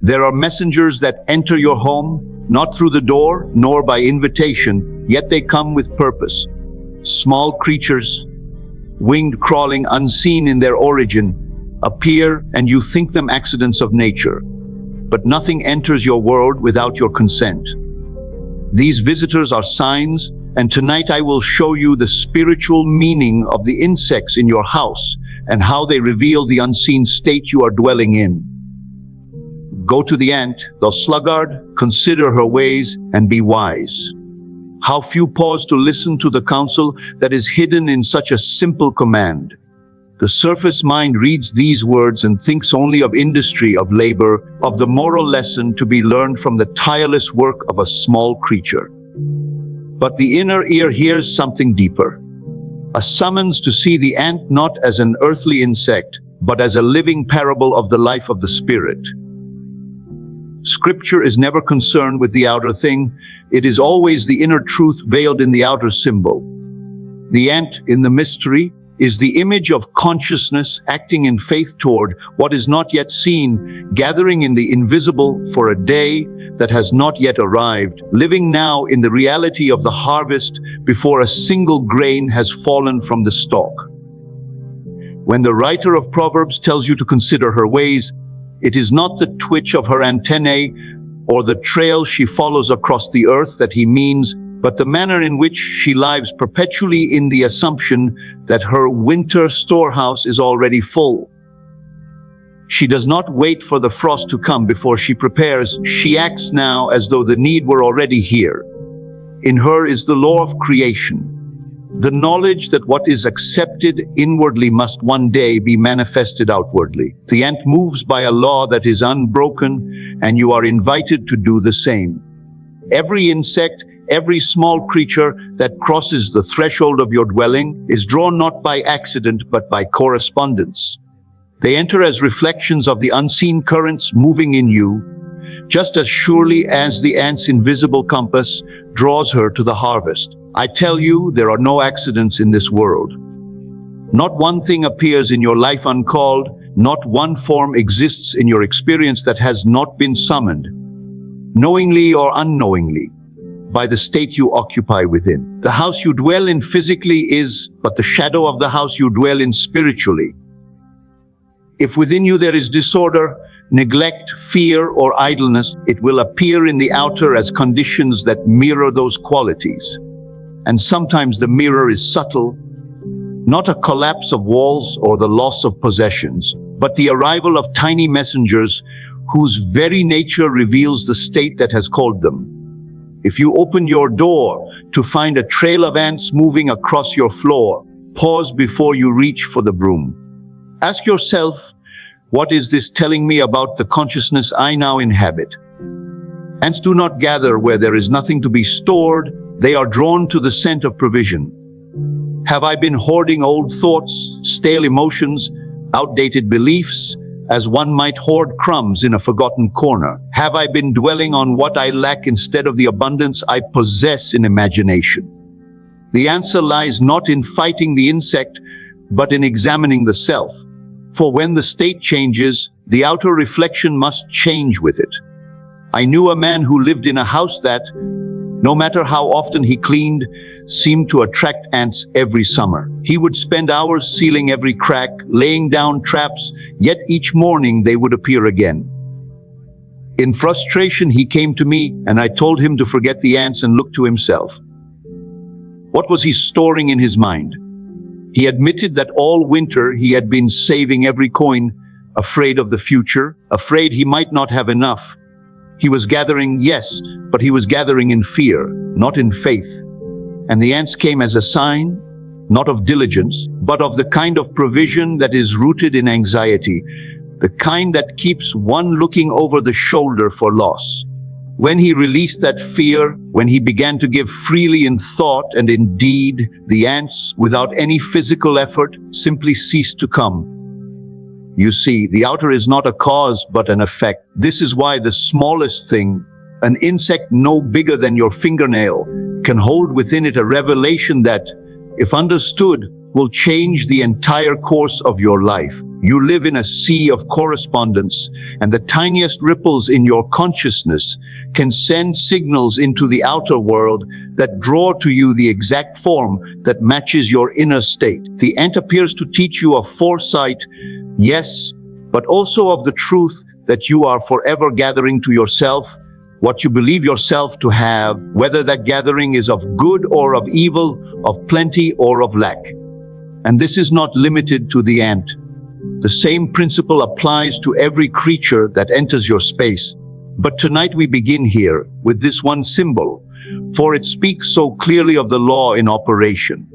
There are messengers that enter your home, not through the door, nor by invitation, yet they come with purpose. Small creatures, winged crawling, unseen in their origin, appear and you think them accidents of nature. But nothing enters your world without your consent. These visitors are signs, and tonight I will show you the spiritual meaning of the insects in your house and how they reveal the unseen state you are dwelling in. Go to the ant, thou sluggard, consider her ways and be wise. How few pause to listen to the counsel that is hidden in such a simple command. The surface mind reads these words and thinks only of industry, of labor, of the moral lesson to be learned from the tireless work of a small creature. But the inner ear hears something deeper. A summons to see the ant not as an earthly insect, but as a living parable of the life of the spirit. Scripture is never concerned with the outer thing. It is always the inner truth veiled in the outer symbol. The ant in the mystery is the image of consciousness acting in faith toward what is not yet seen, gathering in the invisible for a day that has not yet arrived, living now in the reality of the harvest before a single grain has fallen from the stalk. When the writer of Proverbs tells you to consider her ways, it is not the twitch of her antennae or the trail she follows across the earth that he means, but the manner in which she lives perpetually in the assumption that her winter storehouse is already full. She does not wait for the frost to come before she prepares. She acts now as though the need were already here. In her is the law of creation, the knowledge that what is accepted inwardly must one day be manifested outwardly. The ant moves by a law that is unbroken, and you are invited to do the same. Every insect, every small creature that crosses the threshold of your dwelling is drawn not by accident but by correspondence. They enter as reflections of the unseen currents moving in you, just as surely as the ant's invisible compass draws her to the harvest. I tell you, there are no accidents in this world. Not one thing appears in your life uncalled, not one form exists in your experience that has not been summoned, knowingly or unknowingly, by the state you occupy within. The house you dwell in physically is but the shadow of the house you dwell in spiritually. If within you there is disorder, neglect, fear, or idleness, it will appear in the outer as conditions that mirror those qualities. And sometimes the mirror is subtle, not a collapse of walls or the loss of possessions, but the arrival of tiny messengers whose very nature reveals the state that has called them. If you open your door to find a trail of ants moving across your floor, pause before you reach for the broom. Ask yourself, what is this telling me about the consciousness I now inhabit? Ants do not gather where there is nothing to be stored. They are drawn to the scent of provision. Have I been hoarding old thoughts, stale emotions, outdated beliefs, as one might hoard crumbs in a forgotten corner? Have I been dwelling on what I lack instead of the abundance I possess in imagination? The answer lies not in fighting the insect, but in examining the self. For when the state changes, the outer reflection must change with it. I knew a man who lived in a house that, no matter how often he cleaned, seemed to attract ants every summer. He would spend hours sealing every crack, laying down traps, yet each morning they would appear again. In frustration, he came to me, and I told him to forget the ants and look to himself. What was he storing in his mind? He admitted that all winter he had been saving every coin, afraid of the future, afraid he might not have enough. He was gathering, yes, but he was gathering in fear, not in faith. And the ants came as a sign, not of diligence, but of the kind of provision that is rooted in anxiety, the kind that keeps one looking over the shoulder for loss. When he released that fear, when he began to give freely in thought and in deed, the ants, without any physical effort, simply ceased to come. You see, the outer is not a cause but an effect. This is why the smallest thing, an insect no bigger than your fingernail, can hold within it a revelation that, if understood, will change the entire course of your life. You live in a sea of correspondence, and the tiniest ripples in your consciousness can send signals into the outer world that draw to you the exact form that matches your inner state. The ant appears to teach you of foresight, yes, but also of the truth that you are forever gathering to yourself what you believe yourself to have, whether that gathering is of good or of evil, of plenty or of lack. And this is not limited to the ant. The same principle applies to every creature that enters your space. But tonight we begin here with this one symbol, for it speaks so clearly of the law in operation.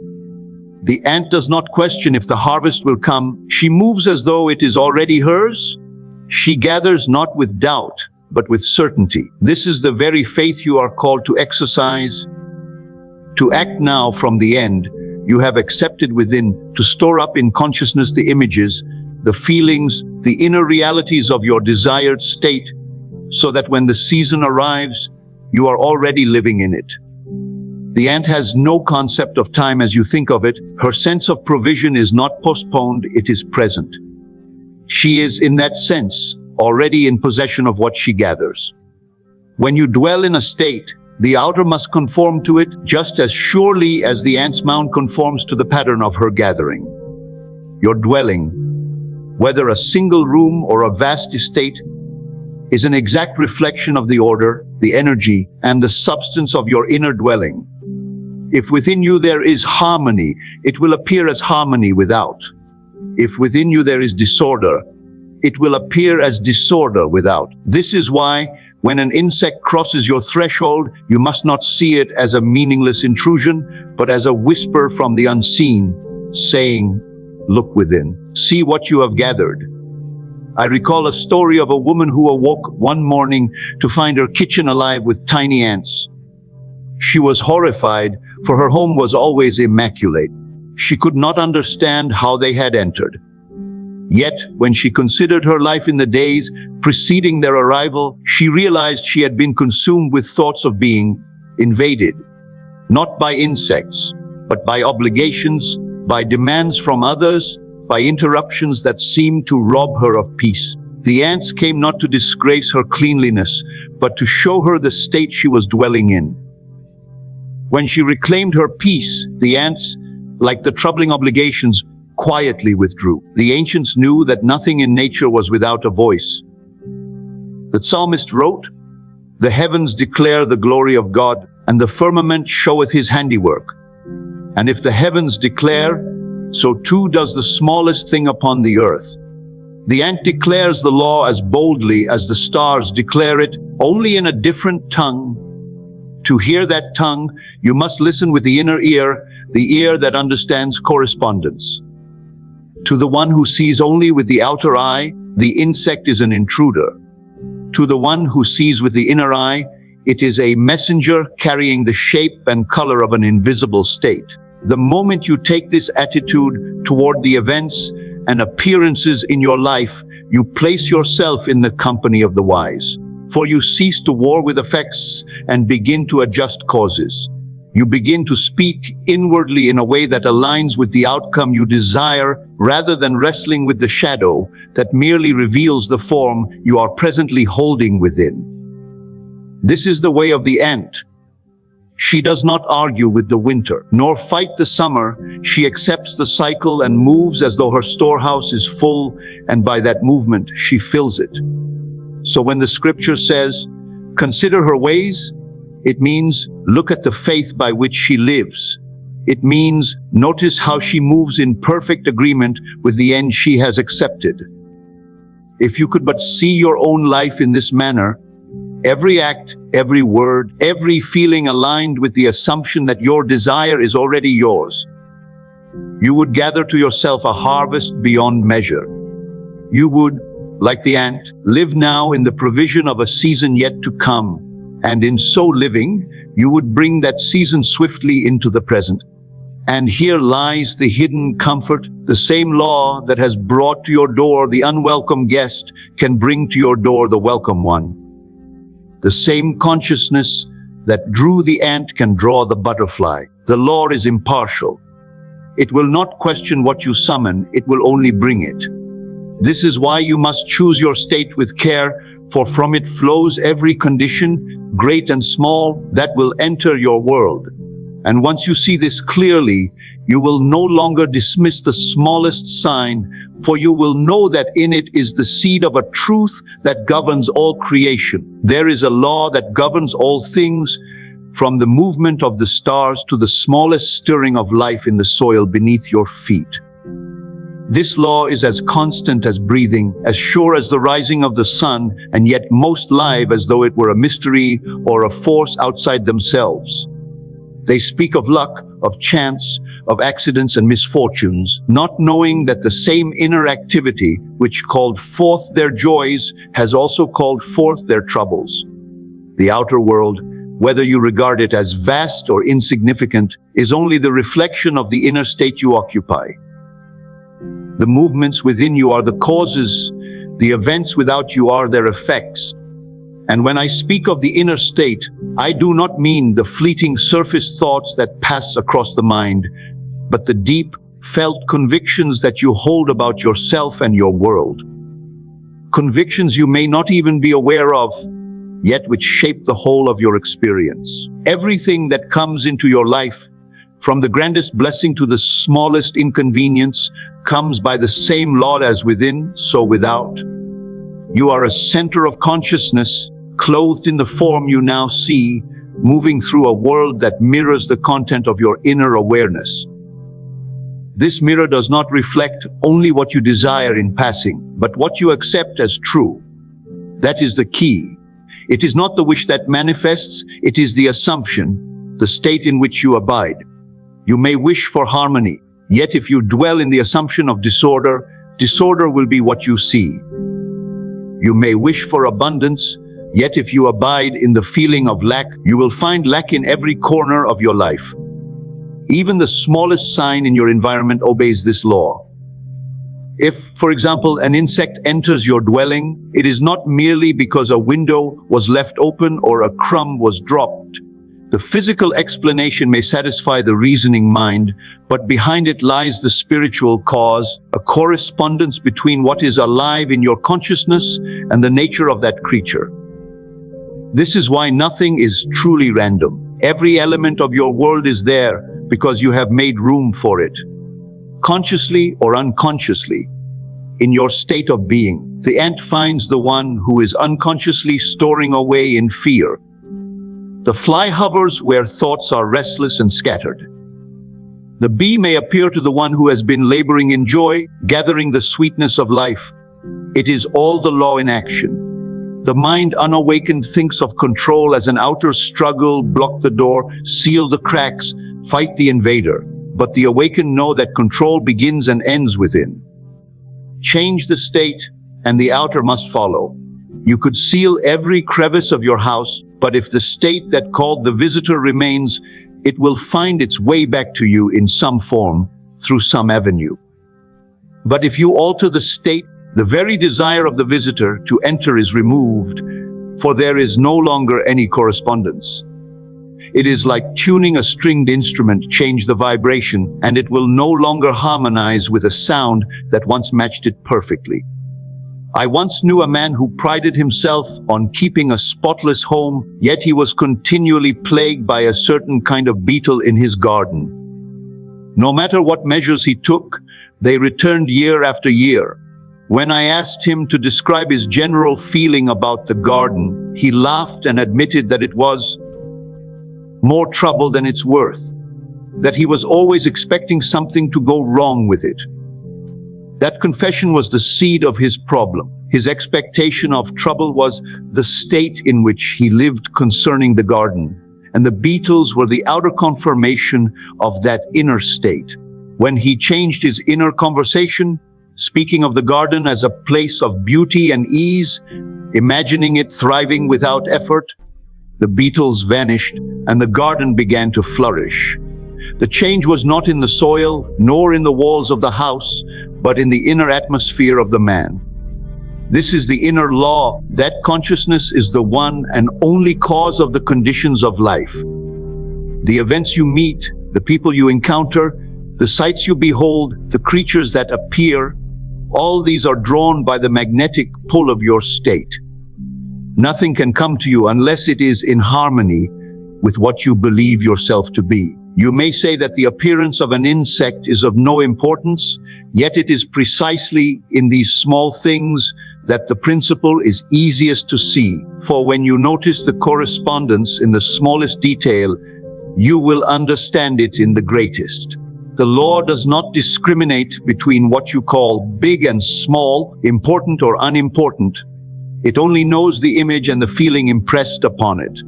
The ant does not question if the harvest will come. She moves as though it is already hers. She gathers not with doubt, but with certainty. This is the very faith you are called to exercise, to act now from the end you have accepted within, to store up in consciousness the images, the feelings, the inner realities of your desired state, so that when the season arrives, you are already living in it. The ant has no concept of time as you think of it. Her sense of provision is not postponed, it is present. She is, in that sense, already in possession of what she gathers. When you dwell in a state, the outer must conform to it just as surely as the ant's mound conforms to the pattern of her gathering. Your dwelling, whether a single room or a vast estate, is an exact reflection of the order, the energy, and the substance of your inner dwelling. If within you there is harmony, it will appear as harmony without. If within you there is disorder, it will appear as disorder without. This is why, when an insect crosses your threshold, you must not see it as a meaningless intrusion, but as a whisper from the unseen, saying, "Look within. See what you have gathered." I recall a story of a woman who awoke one morning to find her kitchen alive with tiny ants. She was horrified, for her home was always immaculate. She could not understand how they had entered. Yet, when she considered her life in the days preceding their arrival, she realized she had been consumed with thoughts of being invaded, not by insects, but by obligations, by demands from others, by interruptions that seemed to rob her of peace. The ants came not to disgrace her cleanliness, but to show her the state she was dwelling in. When she reclaimed her peace, the ants, like the troubling obligations, quietly withdrew. The ancients knew that nothing in nature was without a voice. The psalmist wrote, "The heavens declare the glory of God, and the firmament showeth his handiwork. And if the heavens declare, so too does the smallest thing upon the earth." The ant declares the law as boldly as the stars declare it, only in a different tongue. To hear that tongue, you must listen with the inner ear, the ear that understands correspondence. To the one who sees only with the outer eye, the insect is an intruder. To the one who sees with the inner eye, it is a messenger carrying the shape and color of an invisible state. The moment you take this attitude toward the events and appearances in your life, you place yourself in the company of the wise. For you cease to war with effects and begin to adjust causes. You begin to speak inwardly in a way that aligns with the outcome you desire, rather than wrestling with the shadow that merely reveals the form you are presently holding within. This is the way of the ant. She does not argue with the winter, nor fight the summer. She accepts the cycle and moves as though her storehouse is full, and by that movement she fills it. So when the scripture says, "Consider her ways," it means, look at the faith by which she lives. It means, notice how she moves in perfect agreement with the end she has accepted. If you could but see your own life in this manner, every act, every word, every feeling aligned with the assumption that your desire is already yours, you would gather to yourself a harvest beyond measure. You would, like the ant, live now in the provision of a season yet to come. And in so living, you would bring that season swiftly into the present. And here lies the hidden comfort. The same law that has brought to your door the unwelcome guest can bring to your door the welcome one. The same consciousness that drew the ant can draw the butterfly. The law is impartial. It will not question what you summon, it will only bring it. This is why you must choose your state with care, for from it flows every condition, great and small, that will enter your world. And once you see this clearly, you will no longer dismiss the smallest sign, for you will know that in it is the seed of a truth that governs all creation. There is a law that governs all things, from the movement of the stars to the smallest stirring of life in the soil beneath your feet. This law is as constant as breathing, as sure as the rising of the sun, and yet most live as though it were a mystery or a force outside themselves. They speak of luck, of chance, of accidents and misfortunes, not knowing that the same inner activity which called forth their joys has also called forth their troubles. The outer world, whether you regard it as vast or insignificant, is only the reflection of the inner state you occupy. The movements within you are the causes, the events without you are their effects. And when I speak of the inner state, I do not mean the fleeting surface thoughts that pass across the mind, but the deep, felt convictions that you hold about yourself and your world. Convictions you may not even be aware of, yet which shape the whole of your experience. Everything that comes into your life, from the grandest blessing to the smallest inconvenience, comes by the same law as within, so without. You are a center of consciousness, clothed in the form you now see, moving through a world that mirrors the content of your inner awareness. This mirror does not reflect only what you desire in passing, but what you accept as true. That is the key. It is not the wish that manifests, it is the assumption, the state in which you abide. You may wish for harmony, yet if you dwell in the assumption of disorder, disorder will be what you see. You may wish for abundance, yet if you abide in the feeling of lack, you will find lack in every corner of your life. Even the smallest sign in your environment obeys this law. If, for example, an insect enters your dwelling, it is not merely because a window was left open or a crumb was dropped. The physical explanation may satisfy the reasoning mind, but behind it lies the spiritual cause, a correspondence between what is alive in your consciousness and the nature of that creature. This is why nothing is truly random. Every element of your world is there because you have made room for it. Consciously or unconsciously, in your state of being, the ant finds the one who is unconsciously storing away in fear. The fly hovers where thoughts are restless and scattered. The bee may appear to the one who has been laboring in joy, gathering the sweetness of life. It is all the law in action. The mind unawakened thinks of control as an outer struggle, block the door, seal the cracks, fight the invader. But the awakened know that control begins and ends within. Change the state, and the outer must follow. You could seal every crevice of your house, but if the state that called the visitor remains, it will find its way back to you in some form, through some avenue. But if you alter the state, the very desire of the visitor to enter is removed, for there is no longer any correspondence. It is like tuning a stringed instrument, change the vibration, and it will no longer harmonize with a sound that once matched it perfectly. I once knew a man who prided himself on keeping a spotless home, yet he was continually plagued by a certain kind of beetle in his garden. No matter what measures he took, they returned year after year. When I asked him to describe his general feeling about the garden, he laughed and admitted that it was more trouble than it's worth, that he was always expecting something to go wrong with it. That confession was the seed of his problem. His expectation of trouble was the state in which he lived concerning the garden, and the beetles were the outer confirmation of that inner state. When he changed his inner conversation, speaking of the garden as a place of beauty and ease, imagining it thriving without effort, the beetles vanished and the garden began to flourish. The change was not in the soil, nor in the walls of the house, but in the inner atmosphere of the man. This is the inner law, that consciousness is the one and only cause of the conditions of life. The events you meet, the people you encounter, the sights you behold, the creatures that appear, All these are drawn by the magnetic pull of your state. Nothing can come to you unless it is in harmony with what you believe yourself to be. You may say that the appearance of an insect is of no importance, yet it is precisely in these small things that the principle is easiest to see. For when you notice the correspondence in the smallest detail, you will understand it in the greatest. The law does not discriminate between what you call big and small, important or unimportant. It only knows the image and the feeling impressed upon it.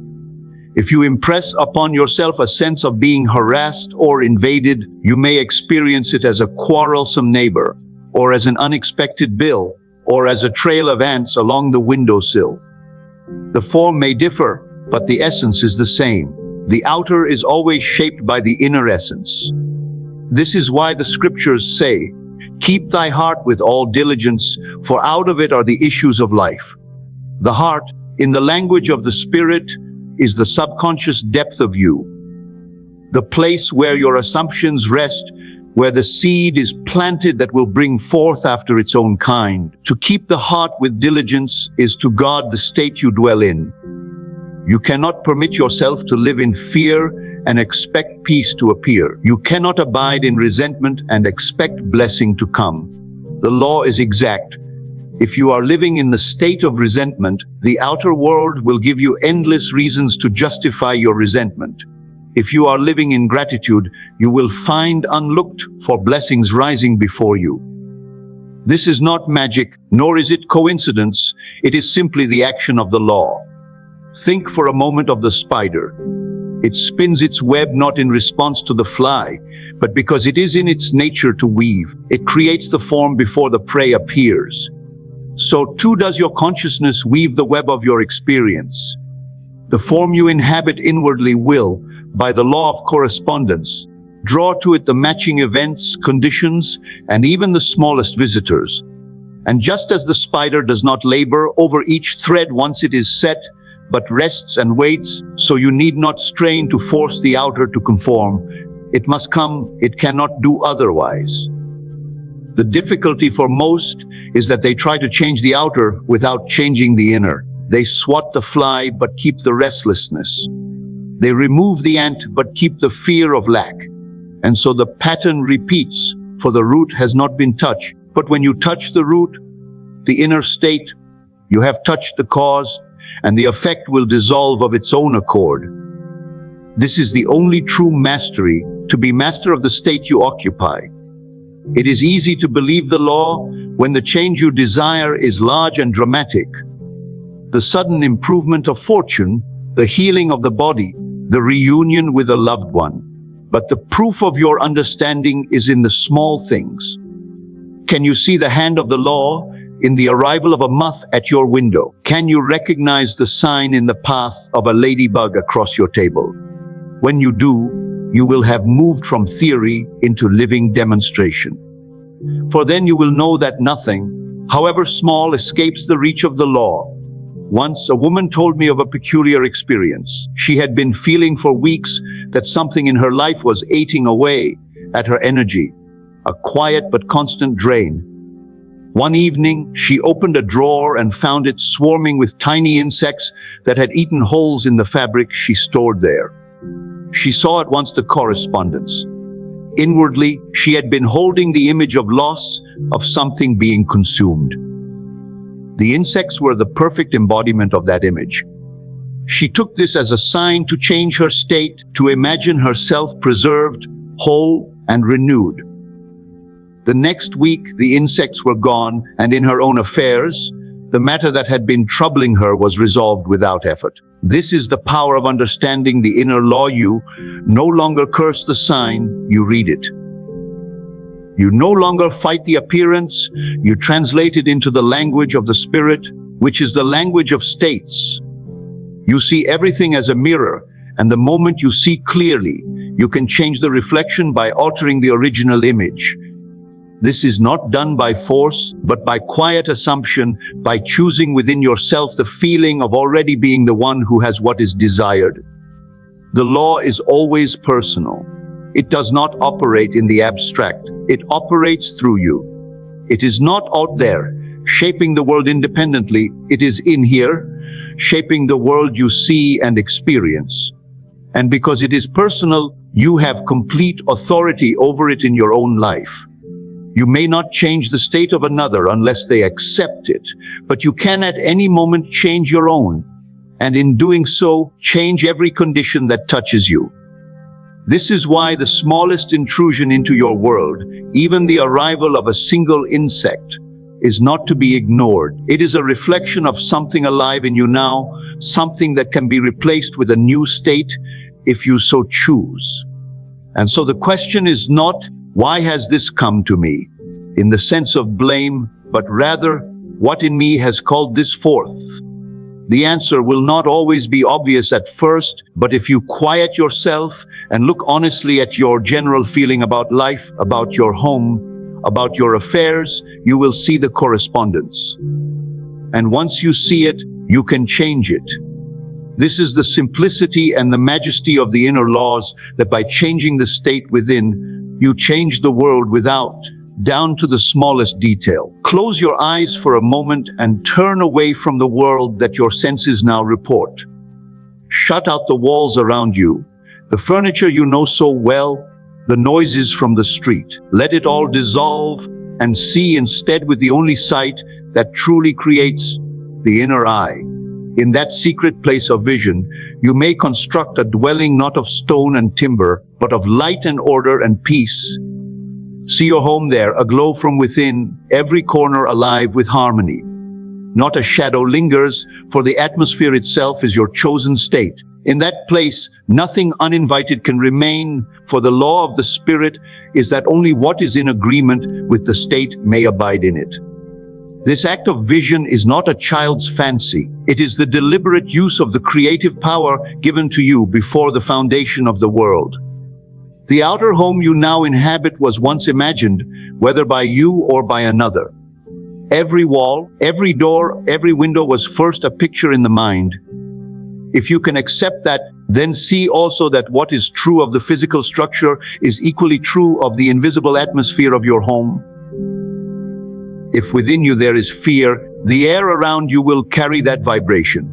If you impress upon yourself a sense of being harassed or invaded, you may experience it as a quarrelsome neighbor, or as an unexpected bill, or as a trail of ants along the windowsill. The form may differ, but the essence is the same. The outer is always shaped by the inner essence. This is why the scriptures say, "Keep thy heart with all diligence, for out of it are the issues of life." The heart, in the language of the Spirit, is the subconscious depth of you, the place where your assumptions rest, where the seed is planted that will bring forth after its own kind. To keep the heart with diligence is to guard the state you dwell in. You cannot permit yourself to live in fear and expect peace to appear. You cannot abide in resentment and expect blessing to come. The law is exact. If you are living in the state of resentment, the outer world will give you endless reasons to justify your resentment. If you are living in gratitude, you will find unlooked for blessings rising before you. This is not magic, nor is it coincidence. It is simply the action of the law. Think for a moment of the spider. It spins its web not in response to the fly, but because it is in its nature to weave. It creates the form before the prey appears. So too does your consciousness weave the web of your experience. The form you inhabit inwardly will, by the law of correspondence, draw to it the matching events, conditions, and even the smallest visitors. And just as the spider does not labor over each thread once it is set, but rests and waits, so you need not strain to force the outer to conform. It must come, it cannot do otherwise. The difficulty for most is that they try to change the outer without changing the inner. They swat the fly but keep the restlessness. They remove the ant but keep the fear of lack. And so the pattern repeats, for the root has not been touched. But when you touch the root, the inner state, you have touched the cause, and the effect will dissolve of its own accord. This is the only true mastery, to be master of the state you occupy. It is easy to believe the law when the change you desire is large and dramatic. The sudden improvement of fortune, the healing of the body, the reunion with a loved one. But the proof of your understanding is in the small things. Can you see the hand of the law in the arrival of a moth at your window? Can you recognize the sign in the path of a ladybug across your table? When you do, you will have moved from theory into living demonstration. For then you will know that nothing, however small, escapes the reach of the law. Once a woman told me of a peculiar experience. She had been feeling for weeks that something in her life was eating away at her energy, a quiet but constant drain. One evening, she opened a drawer and found it swarming with tiny insects that had eaten holes in the fabric she stored there. She saw at once the correspondence. Inwardly, she had been holding the image of loss, of something being consumed. The insects were the perfect embodiment of that image. She took this as a sign to change her state, to imagine herself preserved, whole, and renewed. The next week, the insects were gone, and in her own affairs, the matter that had been troubling her was resolved without effort. This is the power of understanding the inner law. You no longer curse the sign, you read it. You no longer fight the appearance, you translate it into the language of the Spirit, which is the language of states. You see everything as a mirror, and the moment you see clearly, you can change the reflection by altering the original image. This is not done by force, but by quiet assumption, by choosing within yourself the feeling of already being the one who has what is desired. The law is always personal. It does not operate in the abstract. It operates through you. It is not out there, shaping the world independently. It is in here, shaping the world you see and experience. And because it is personal, you have complete authority over it in your own life. You may not change the state of another unless they accept it, but you can at any moment change your own, and in doing so, change every condition that touches you. This is why the smallest intrusion into your world, even the arrival of a single insect, is not to be ignored. It is a reflection of something alive in you now, something that can be replaced with a new state if you so choose. And so the question is not, why has this come to me, in the sense of blame, but rather, what in me has called this forth? The answer will not always be obvious at first, but if you quiet yourself and look honestly at your general feeling about life, about your home, about your affairs, you will see the correspondence. And once you see it, you can change it. This is the simplicity and the majesty of the inner laws, that by changing the state within, you change the world without, down to the smallest detail. Close your eyes for a moment and turn away from the world that your senses now report. Shut out the walls around you, the furniture you know so well, the noises from the street. Let it all dissolve and see instead with the only sight that truly creates the inner eye. In that secret place of vision, you may construct a dwelling not of stone and timber, but of light and order and peace. See your home there, aglow from within, every corner alive with harmony. Not a shadow lingers, for the atmosphere itself is your chosen state. In that place, nothing uninvited can remain, for the law of the Spirit is that only what is in agreement with the state may abide in it. This act of vision is not a child's fancy. It is the deliberate use of the creative power given to you before the foundation of the world. The outer home you now inhabit was once imagined, whether by you or by another. Every wall, every door, every window was first a picture in the mind. If you can accept that, then see also that what is true of the physical structure is equally true of the invisible atmosphere of your home. If within you there is fear, the air around you will carry that vibration.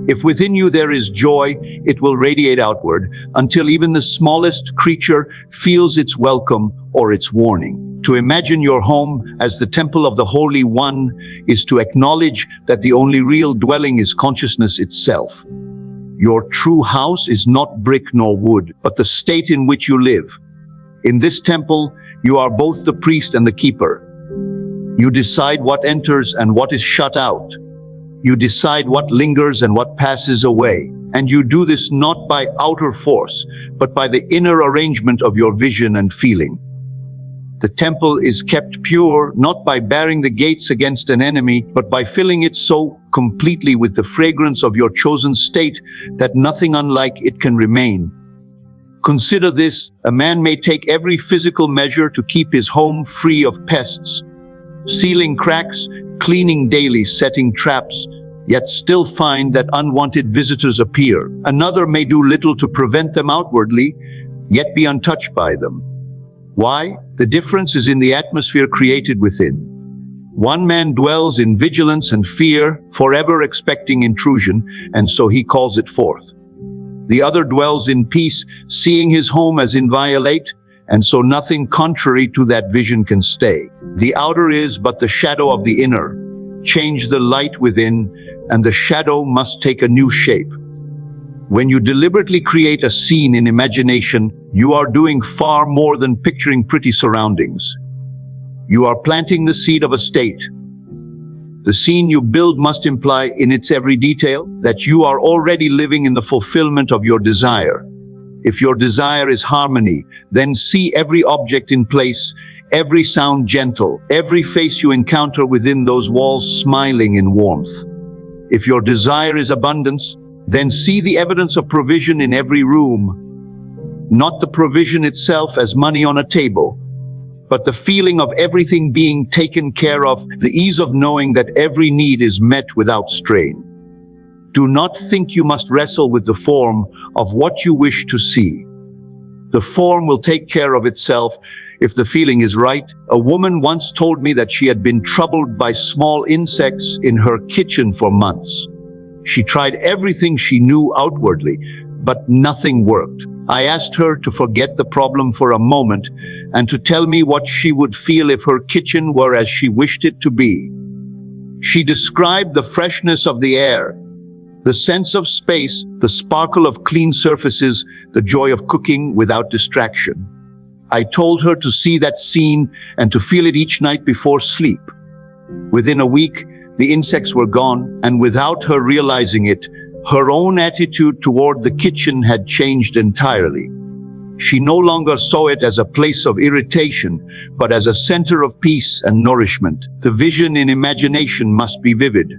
If within you there is joy, it will radiate outward, until even the smallest creature feels its welcome or its warning. To imagine your home as the temple of the Holy One is to acknowledge that the only real dwelling is consciousness itself. Your true house is not brick nor wood, but the state in which you live. In this temple, you are both the priest and the keeper. You decide what enters and what is shut out. You decide what lingers and what passes away. And you do this not by outer force, but by the inner arrangement of your vision and feeling. The temple is kept pure, not by barring the gates against an enemy, but by filling it so completely with the fragrance of your chosen state that nothing unlike it can remain. Consider this: a man may take every physical measure to keep his home free of pests, sealing cracks, cleaning daily, setting traps, yet still find that unwanted visitors appear. Another may do little to prevent them outwardly, yet be untouched by them. Why? The difference is in the atmosphere created within. One man dwells in vigilance and fear, forever expecting intrusion, and so he calls it forth. The other dwells in peace, seeing his home as inviolate, and so nothing contrary to that vision can stay. The outer is but the shadow of the inner. Change the light within, and the shadow must take a new shape. When you deliberately create a scene in imagination, you are doing far more than picturing pretty surroundings. You are planting the seed of a state. The scene you build must imply in its every detail that you are already living in the fulfillment of your desire. If your desire is harmony, then see every object in place, every sound gentle, every face you encounter within those walls smiling in warmth. If your desire is abundance, then see the evidence of provision in every room. Not the provision itself as money on a table, but the feeling of everything being taken care of, the ease of knowing that every need is met without strain. Do not think you must wrestle with the form of what you wish to see. The form will take care of itself if the feeling is right. A woman once told me that she had been troubled by small insects in her kitchen for months. She tried everything she knew outwardly, but nothing worked. I asked her to forget the problem for a moment and to tell me what she would feel if her kitchen were as she wished it to be. She described the freshness of the air, the sense of space, the sparkle of clean surfaces, the joy of cooking without distraction. I told her to see that scene and to feel it each night before sleep. Within a week, the insects were gone, and without her realizing it, her own attitude toward the kitchen had changed entirely. She no longer saw it as a place of irritation, but as a center of peace and nourishment. The vision in imagination must be vivid.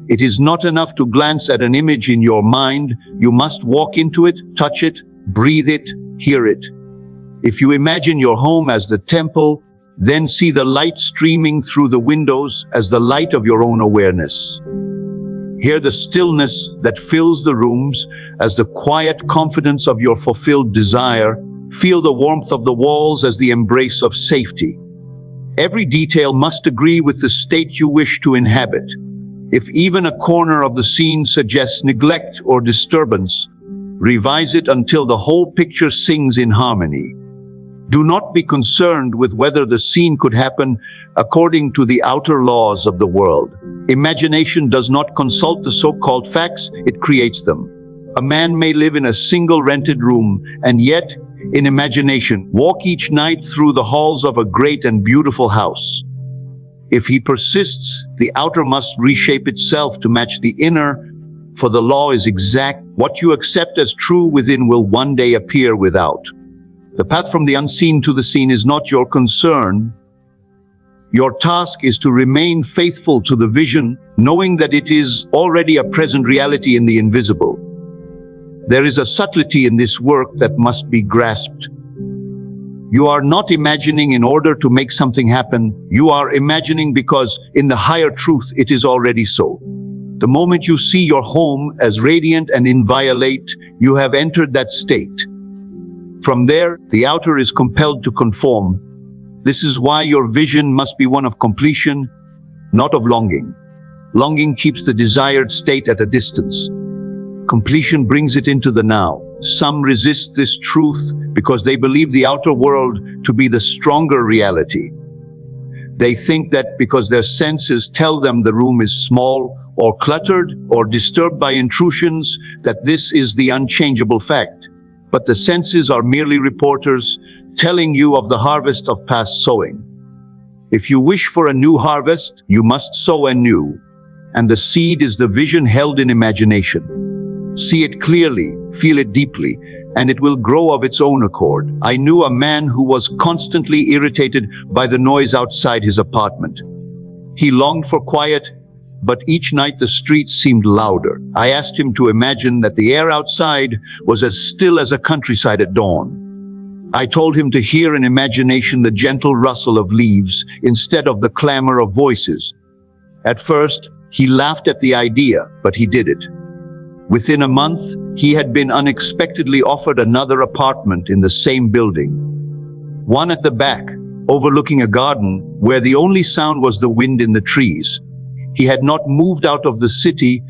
It is not enough to glance at an image in your mind. You must walk into it, touch it, breathe it, hear it. If you imagine your home as the temple, then see the light streaming through the windows as the light of your own awareness. Hear the stillness that fills the rooms as the quiet confidence of your fulfilled desire. Feel the warmth of the walls as the embrace of safety. Every detail must agree with the state you wish to inhabit. If even a corner of the scene suggests neglect or disturbance, revise it until the whole picture sings in harmony. Do not be concerned with whether the scene could happen according to the outer laws of the world. Imagination does not consult the so-called facts, it creates them. A man may live in a single rented room and yet, in imagination, walk each night through the halls of a great and beautiful house. If he persists, the outer must reshape itself to match the inner, for the law is exact. What you accept as true within will one day appear without. The path from the unseen to the seen is not your concern. Your task is to remain faithful to the vision, knowing that it is already a present reality in the invisible. There is a subtlety in this work that must be grasped. You are not imagining in order to make something happen. You are imagining because, in the higher truth, it is already so. The moment you see your home as radiant and inviolate, you have entered that state. From there, the outer is compelled to conform. This is why your vision must be one of completion, not of longing. Longing keeps the desired state at a distance. Completion brings it into the now. Some resist this truth because they believe the outer world to be the stronger reality. They think that because their senses tell them the room is small or cluttered or disturbed by intrusions, that this is the unchangeable fact. But the senses are merely reporters telling you of the harvest of past sowing. If you wish for a new harvest, you must sow anew, and the seed is the vision held in imagination. See it clearly, feel it deeply, and it will grow of its own accord. I knew a man who was constantly irritated by the noise outside his apartment. He longed for quiet, but each night the streets seemed louder. I asked him to imagine that the air outside was as still as a countryside at dawn. I told him to hear in imagination the gentle rustle of leaves instead of the clamor of voices. At first, he laughed at the idea, but he did it. Within a month, he had been unexpectedly offered another apartment in the same building. One at the back, overlooking a garden, where the only sound was the wind in the trees. He had not moved out of the city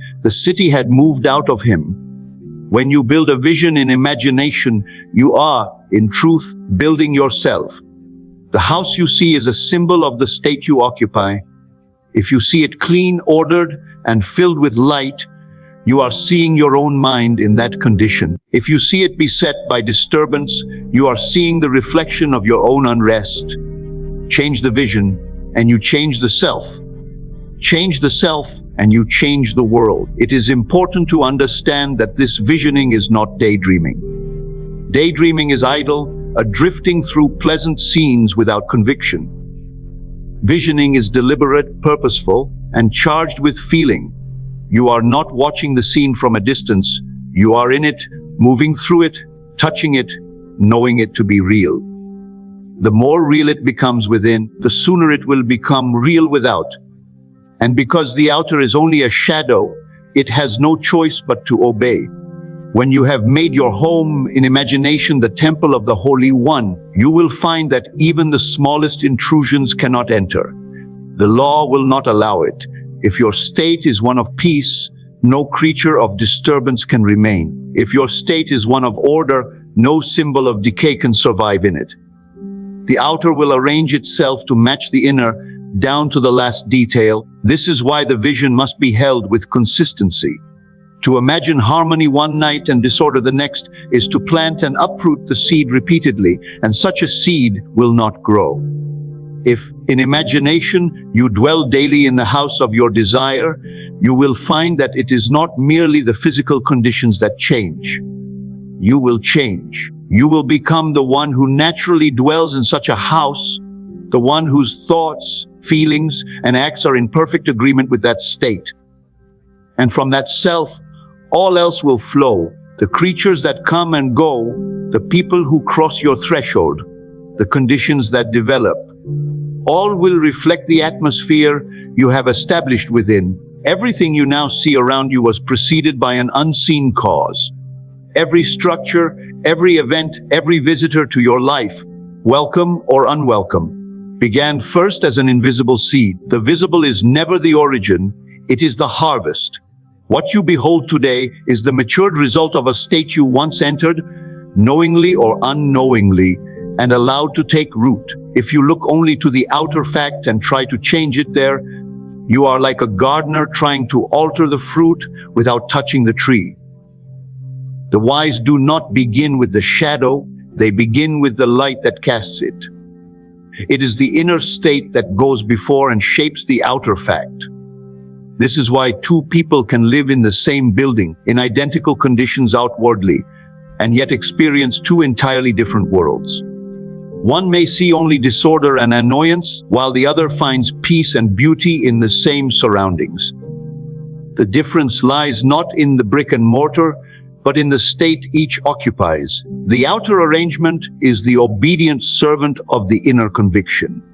had moved out of him. When you build a vision in imagination, you are, in truth, building yourself. The house you see is a symbol of the state you occupy. If you see it clean, ordered, and filled with light, you are seeing your own mind in that condition. If you see it beset by disturbance, you are seeing the reflection of your own unrest. Change the vision, and you change the self. Change the self, and you change the world. It is important to understand that this visioning is not daydreaming. Daydreaming is idle, a drifting through pleasant scenes without conviction. Visioning is deliberate, purposeful, and charged with feeling. You are not watching the scene from a distance. You are in it, moving through it, touching it, knowing it to be real. The more real it becomes within, the sooner it will become real without. And because the outer is only a shadow, it has no choice but to obey. When you have made your home in imagination the temple of the Holy One, you will find that even the smallest intrusions cannot enter. The law will not allow it. If your state is one of peace, no creature of disturbance can remain. If your state is one of order, no symbol of decay can survive in it. The outer will arrange itself to match the inner, down to the last detail. This is why the vision must be held with consistency. To imagine harmony one night and disorder the next is to plant and uproot the seed repeatedly, and such a seed will not grow. If, in imagination, you dwell daily in the house of your desire, you will find that it is not merely the physical conditions that change. You will change. You will become the one who naturally dwells in such a house, the one whose thoughts, feelings, and acts are in perfect agreement with that state. And from that self, all else will flow. The creatures that come and go, the people who cross your threshold, the conditions that develop, all will reflect the atmosphere you have established within. Everything you now see around you was preceded by an unseen cause. Every structure, every event, every visitor to your life, welcome or unwelcome, began first as an invisible seed. The visible is never the origin, it is the harvest. What you behold today is the matured result of a state you once entered, knowingly or unknowingly, and allowed to take root. If you look only to the outer fact and try to change it there, you are like a gardener trying to alter the fruit without touching the tree. The wise do not begin with the shadow, they begin with the light that casts it. It is the inner state that goes before and shapes the outer fact. This is why two people can live in the same building, in identical conditions outwardly, and yet experience two entirely different worlds. One may see only disorder and annoyance, while the other finds peace and beauty in the same surroundings. The difference lies not in the brick and mortar, but in the state each occupies. The outer arrangement is the obedient servant of the inner conviction.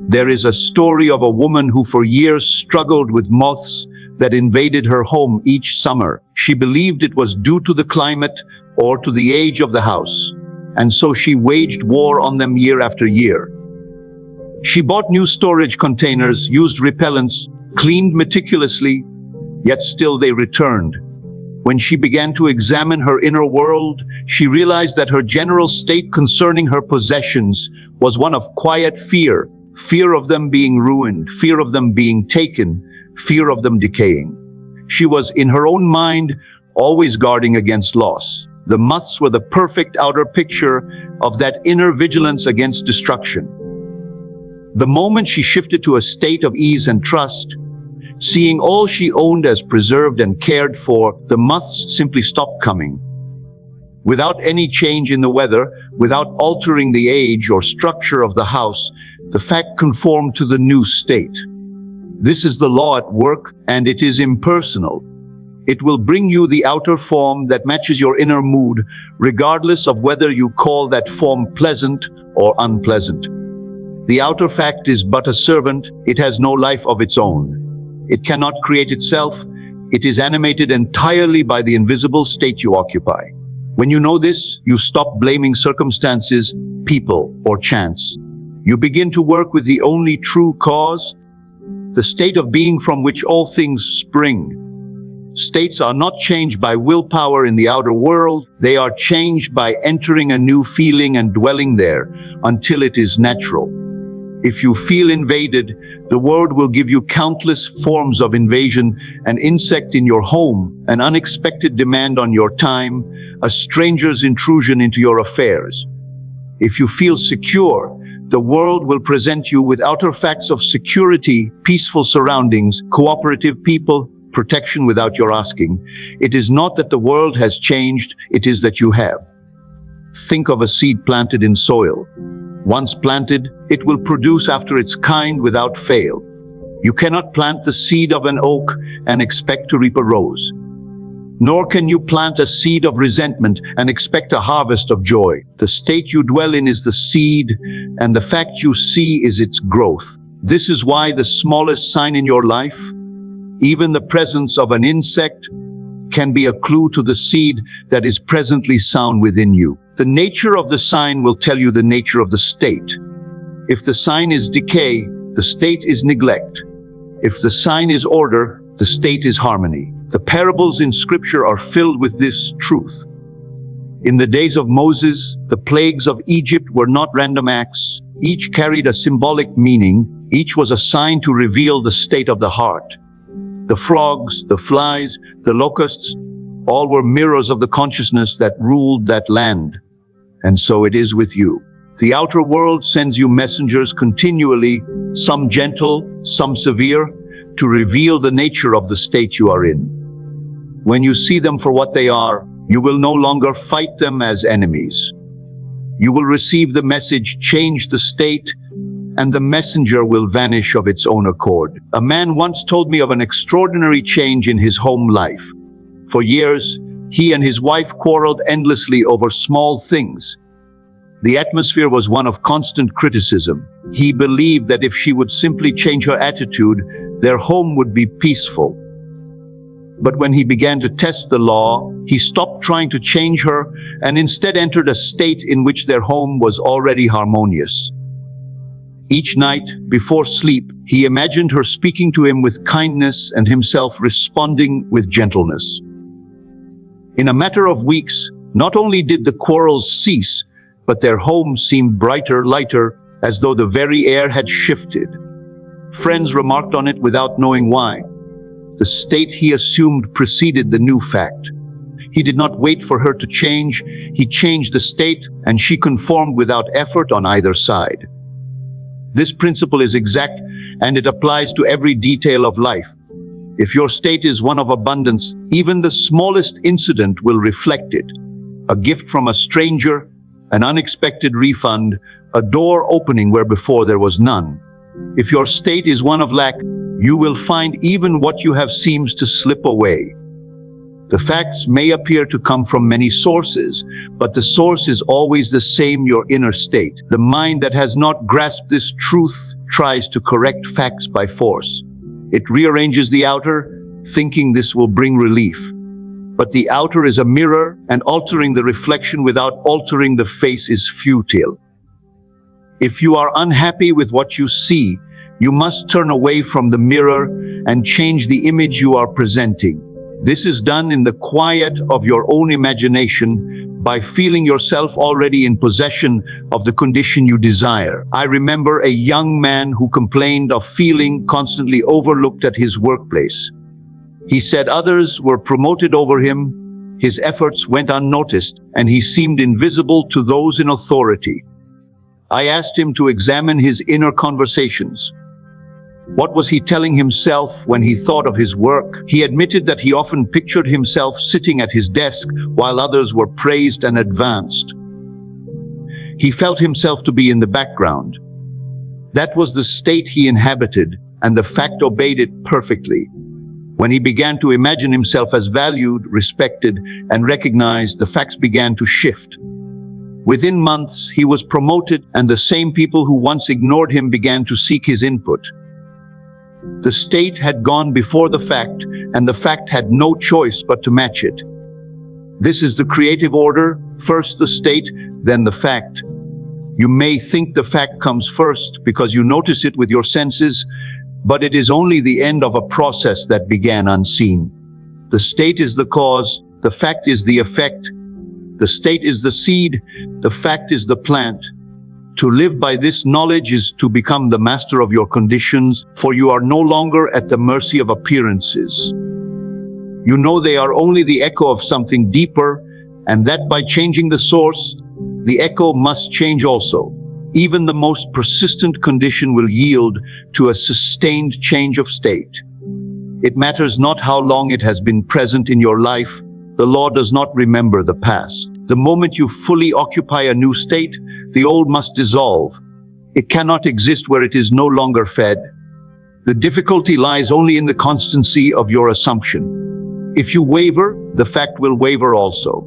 There is a story of a woman who for years struggled with moths that invaded her home each summer. She believed it was due to the climate or to the age of the house, and so she waged war on them year after year. She bought new storage containers, used repellents, cleaned meticulously, yet still they returned. When she began to examine her inner world, she realized that her general state concerning her possessions was one of quiet fear. Fear of them being ruined, fear of them being taken, fear of them decaying. She was, in her own mind, always guarding against loss. The moths were the perfect outer picture of that inner vigilance against destruction. The moment she shifted to a state of ease and trust, seeing all she owned as preserved and cared for, the moths simply stopped coming. Without any change in the weather, without altering the age or structure of the house, the fact conformed to the new state. This is the law at work, and it is impersonal. It will bring you the outer form that matches your inner mood, regardless of whether you call that form pleasant or unpleasant. The outer fact is but a servant. It has no life of its own. It cannot create itself. It is animated entirely by the invisible state you occupy. When you know this, you stop blaming circumstances, people, or chance. You begin to work with the only true cause, the state of being from which all things spring. States are not changed by willpower in the outer world. They are changed by entering a new feeling and dwelling there until it is natural. If you feel invaded, the world will give you countless forms of invasion: an insect in your home, an unexpected demand on your time, a stranger's intrusion into your affairs. If you feel secure, the world will present you with outer facts of security, peaceful surroundings, cooperative people, protection without your asking. It is not that the world has changed, it is that you have. Think of a seed planted in soil. Once planted, it will produce after its kind without fail. You cannot plant the seed of an oak and expect to reap a rose. Nor can you plant a seed of resentment and expect a harvest of joy. The state you dwell in is the seed, and the fact you see is its growth. This is why the smallest sign in your life, even the presence of an insect, can be a clue to the seed that is presently sown within you. The nature of the sign will tell you the nature of the state. If the sign is decay, the state is neglect. If the sign is order, the state is harmony. The parables in Scripture are filled with this truth. In the days of Moses, the plagues of Egypt were not random acts. Each carried a symbolic meaning. Each was a sign to reveal the state of the heart. The frogs, the flies, the locusts, all were mirrors of the consciousness that ruled that land. And so it is with you. The outer world sends you messengers continually, some gentle, some severe, to reveal the nature of the state you are in. When you see them for what they are, you will no longer fight them as enemies. You will receive the message, change the state, and the messenger will vanish of its own accord. A man once told me of an extraordinary change in his home life. For years, he and his wife quarreled endlessly over small things. The atmosphere was one of constant criticism. He believed that if she would simply change her attitude, their home would be peaceful. But when he began to test the law, he stopped trying to change her and instead entered a state in which their home was already harmonious. Each night, before sleep, he imagined her speaking to him with kindness and himself responding with gentleness. In a matter of weeks, not only did the quarrels cease, but their home seemed brighter, lighter, as though the very air had shifted. Friends remarked on it without knowing why. The state he assumed preceded the new fact. He did not wait for her to change. He changed the state, and she conformed without effort on either side. This principle is exact, and it applies to every detail of life. If your state is one of abundance, even the smallest incident will reflect it. A gift from a stranger, an unexpected refund, a door opening where before there was none. If your state is one of lack, you will find even what you have seems to slip away. The facts may appear to come from many sources, but the source is always the same, your inner state. The mind that has not grasped this truth tries to correct facts by force. It rearranges the outer, thinking this will bring relief. But the outer is a mirror, and altering the reflection without altering the face is futile. If you are unhappy with what you see, you must turn away from the mirror and change the image you are presenting. This is done in the quiet of your own imagination by feeling yourself already in possession of the condition you desire. I remember a young man who complained of feeling constantly overlooked at his workplace. He said others were promoted over him, his efforts went unnoticed, and he seemed invisible to those in authority. I asked him to examine his inner conversations. What was he telling himself when he thought of his work? He admitted that he often pictured himself sitting at his desk while others were praised and advanced. He felt himself to be in the background. That was the state he inhabited, and the fact obeyed it perfectly. When he began to imagine himself as valued, respected, and recognized, the facts began to shift. Within months, he was promoted, and the same people who once ignored him began to seek his input. The state had gone before the fact, and the fact had no choice but to match it. This is the creative order: first the state, then the fact. You may think the fact comes first because you notice it with your senses, but it is only the end of a process that began unseen. The state is the cause, the fact is the effect. The state is the seed, the fact is the plant. To live by this knowledge is to become the master of your conditions, for you are no longer at the mercy of appearances. You know they are only the echo of something deeper, and that by changing the source, the echo must change also. Even the most persistent condition will yield to a sustained change of state. It matters not how long it has been present in your life. The law does not remember the past. The moment you fully occupy a new state, the old must dissolve. It cannot exist where it is no longer fed. The difficulty lies only in the constancy of your assumption. If you waver, the fact will waver also.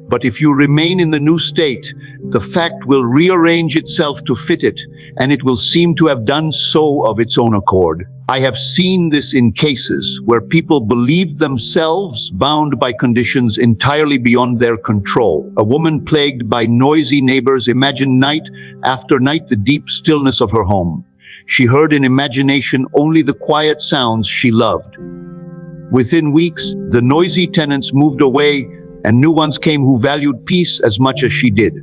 But if you remain in the new state, the fact will rearrange itself to fit it, and it will seem to have done so of its own accord. I have seen this in cases where people believed themselves bound by conditions entirely beyond their control. A woman plagued by noisy neighbors imagined night after night the deep stillness of her home. She heard in imagination only the quiet sounds she loved. Within weeks, the noisy tenants moved away and new ones came who valued peace as much as she did.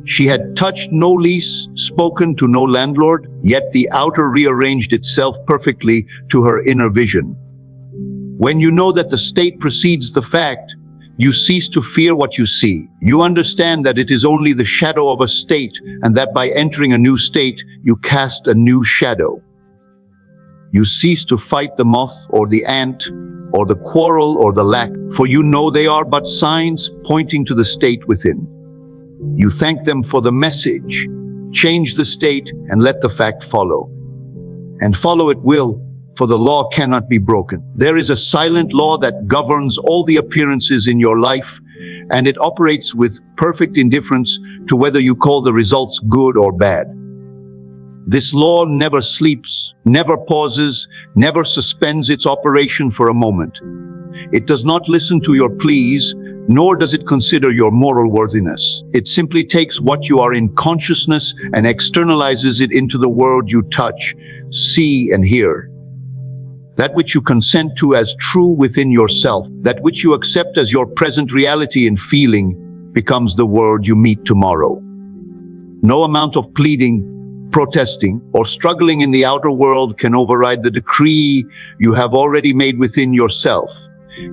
She had touched no lease, spoken to no landlord, yet the outer rearranged itself perfectly to her inner vision. When you know that the state precedes the fact, you cease to fear what you see. You understand that it is only the shadow of a state, and that by entering a new state, you cast a new shadow. You cease to fight the moth or the ant, or the quarrel or the lack, for you know they are but signs pointing to the state within. You thank them for the message. Change the state and let the fact follow. And follow it will, for the law cannot be broken. There is a silent law that governs all the appearances in your life, and it operates with perfect indifference to whether you call the results good or bad. This law never sleeps, never pauses, never suspends its operation for a moment. It does not listen to your pleas, nor does it consider your moral worthiness. It simply takes what you are in consciousness and externalizes it into the world you touch, see, and hear. That which you consent to as true within yourself, that which you accept as your present reality and feeling, becomes the world you meet tomorrow. No amount of pleading, protesting, or struggling in the outer world can override the decree you have already made within yourself.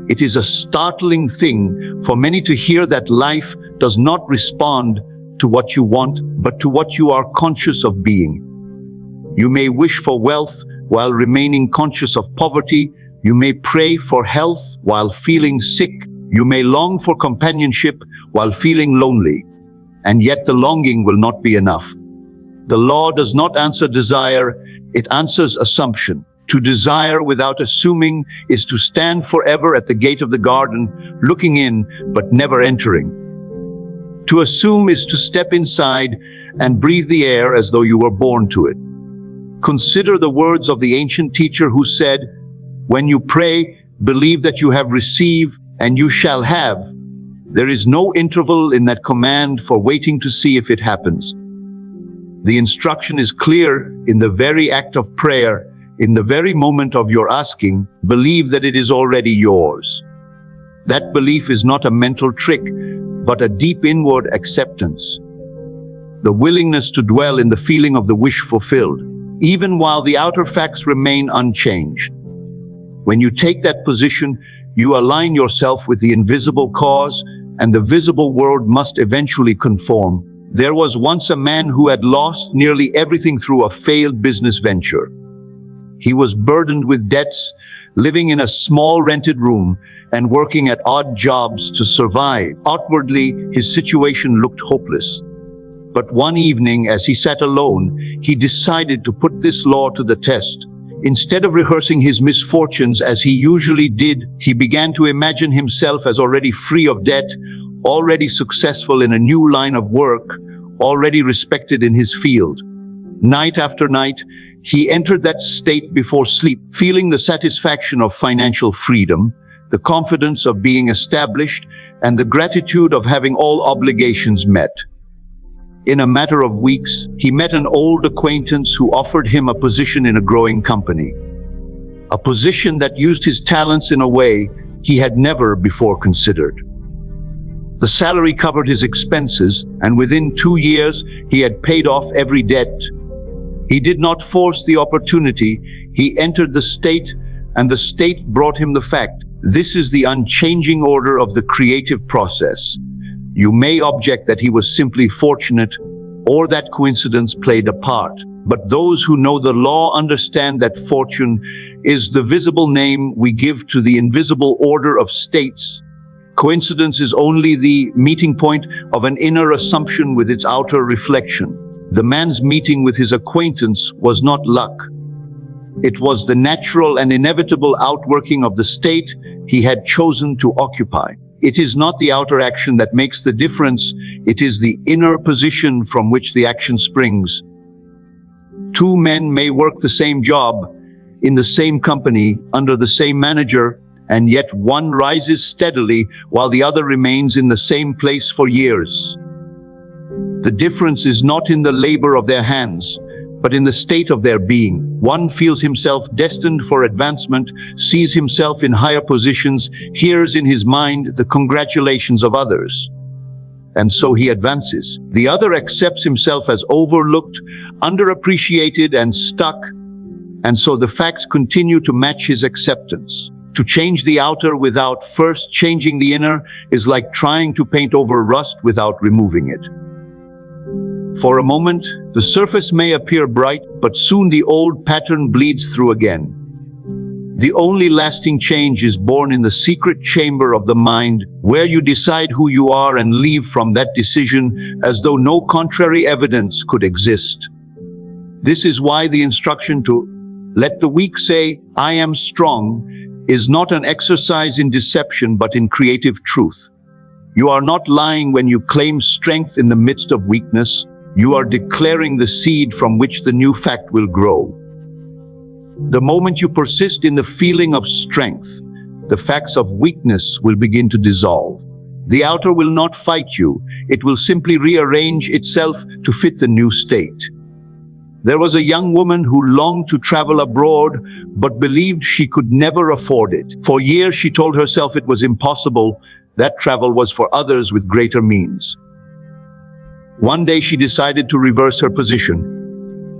It is a startling thing for many to hear that life does not respond to what you want, but to what you are conscious of being. You may wish for wealth while remaining conscious of poverty. You may pray for health while feeling sick. You may long for companionship while feeling lonely. And yet the longing will not be enough. The law does not answer desire, it answers assumption. To desire without assuming is to stand forever at the gate of the garden, looking in but never entering. To assume is to step inside and breathe the air as though you were born to it. Consider the words of the ancient teacher who said, "When you pray, believe that you have received and you shall have." There is no interval in that command for waiting to see if it happens. The instruction is clear in the very act of prayer. In the very moment of your asking, believe that it is already yours. That belief is not a mental trick, but a deep inward acceptance. The willingness to dwell in the feeling of the wish fulfilled, even while the outer facts remain unchanged. When you take that position, you align yourself with the invisible cause, and the visible world must eventually conform. There was once a man who had lost nearly everything through a failed business venture. He was burdened with debts, living in a small rented room and working at odd jobs to survive. Outwardly, his situation looked hopeless. But one evening, as he sat alone, he decided to put this law to the test. Instead of rehearsing his misfortunes as he usually did, he began to imagine himself as already free of debt, already successful in a new line of work, already respected in his field. Night after night, he entered that state before sleep, feeling the satisfaction of financial freedom, the confidence of being established, and the gratitude of having all obligations met. In a matter of weeks, he met an old acquaintance who offered him a position in a growing company. A position that used his talents in a way he had never before considered. The salary covered his expenses, and within 2 years, he had paid off every debt. He did not force the opportunity. He entered the state, and the state brought him the fact. This is the unchanging order of the creative process. You may object that he was simply fortunate, or that coincidence played a part. But those who know the law understand that fortune is the visible name we give to the invisible order of states. Coincidence is only the meeting point of an inner assumption with its outer reflection. The man's meeting with his acquaintance was not luck. It was the natural and inevitable outworking of the state he had chosen to occupy. It is not the outer action that makes the difference, it is the inner position from which the action springs. Two men may work the same job, in the same company, under the same manager, and yet one rises steadily while the other remains in the same place for years. The difference is not in the labor of their hands, but in the state of their being. One feels himself destined for advancement, sees himself in higher positions, hears in his mind the congratulations of others, and so he advances. The other accepts himself as overlooked, underappreciated, and stuck, and so the facts continue to match his acceptance. To change the outer without first changing the inner is like trying to paint over rust without removing it. For a moment, the surface may appear bright, but soon the old pattern bleeds through again. The only lasting change is born in the secret chamber of the mind, where you decide who you are and leave from that decision as though no contrary evidence could exist. This is why the instruction to let the weak say, "I am strong," is not an exercise in deception but in creative truth. You are not lying when you claim strength in the midst of weakness. You are declaring the seed from which the new fact will grow. The moment you persist in the feeling of strength, the facts of weakness will begin to dissolve. The outer will not fight you. It will simply rearrange itself to fit the new state. There was a young woman who longed to travel abroad, but believed she could never afford it. For years she told herself it was impossible, that travel was for others with greater means. One day she decided to reverse her position.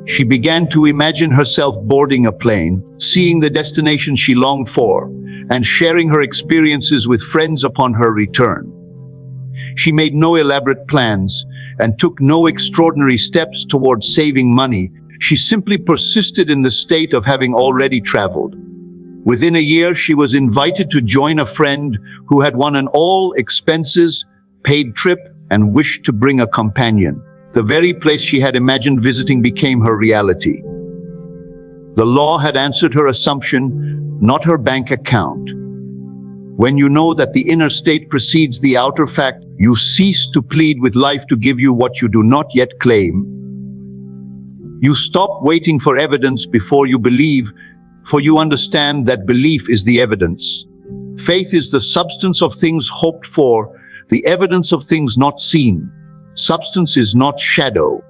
She began to imagine herself boarding a plane, seeing the destination she longed for, and sharing her experiences with friends upon her return. She made no elaborate plans and took no extraordinary steps towards saving money. She simply persisted in the state of having already traveled. Within a year, she was invited to join a friend who had won an all-expenses-paid trip and wished to bring a companion. The very place she had imagined visiting became her reality. The law had answered her assumption, not her bank account. When you know that the inner state precedes the outer fact, you cease to plead with life to give you what you do not yet claim. You stop waiting for evidence before you believe, for you understand that belief is the evidence. Faith is the substance of things hoped for, the evidence of things not seen. Substance is not shadow.